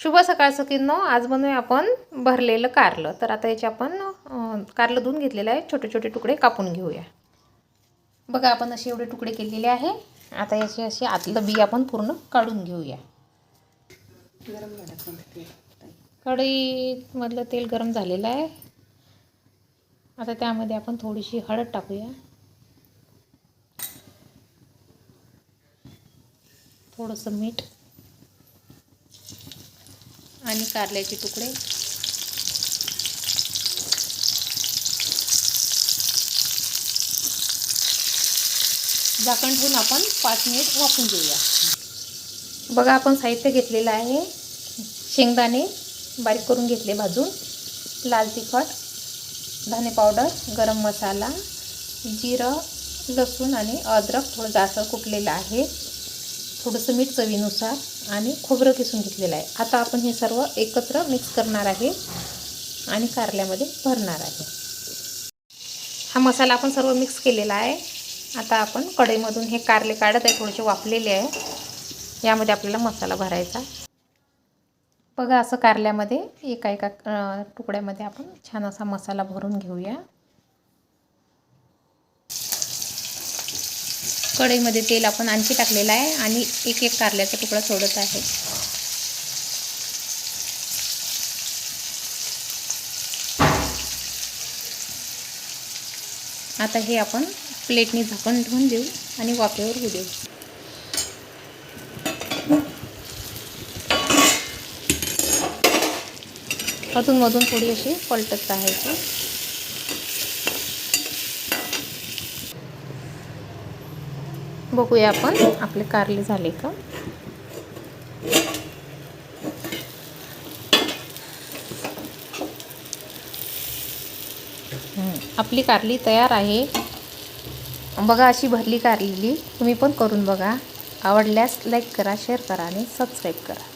शुभ सकाळ सखींनो, आज बनवूया आपण भरलेलं कारलं. तर आता याचे आपण कारलं धुवून घेतलेलं आहे, छोटे छोटे तुकडे कापून घेऊया. बघा आपण असे एवढे तुकडे केलेले आहे. आता याचे असे आतलं बी आपण पूर्ण काढून घेऊया. कढईमधलं तेल गरम झालेलं आहे. आता त्यामध्ये आपण थोडीशी हळद टाकूया, थोडंसं मीठ आणि कारल्याचे तुकडे. झाकण ठेवून आपण 5 मिनिट वाफवून घेऊया. बघा आपण साहित्य घेतलेलं आहे. शेंगदाणे बारीक करून घेतले भाजून, लाल तिखट, धने पावडर, गरम मसाला, जिरं, लसूण आणि अद्रक थोडं जास्त कुटलेलं आहे, थोडंसं मीठ चवीनुसार आणि खोबरं किसून घेतलेलं आहे. आता आपण हे सर्व एकत्र मिक्स करणार आहे आणि कारल्यामध्ये भरणार आहे. हा मसाला आपण सर्व मिक्स केलेला आहे. आता आपण कढईमधून हे कारले काढत आहे, थोडेसे वाफलेले आहे. यामध्ये आपल्याला मसाला भरायचा. बघा असं कारल्यामध्ये एका एका तुकड्यामध्ये आपण छान असा मसाला भरून घेऊया. कढईमध्ये तेल आपण आणखी टाकलेलं आहे आणि एक एक कारल्याचा तुकडा सोडत आहे. आता हे आपण प्लेटने झाकण ठेवून देऊ आणि वाफेवर होऊ देऊ. अधूनमधून थोडी अशी पलटत राहायची. बघूया आपण आपले कारले झाले का. आपली कारली तयार आहे. बघा अशी भरली कारली तुम्ही पण करून बघा. आवडल्यास लाईक करा, शेअर करा आणि सबस्क्राईब करा.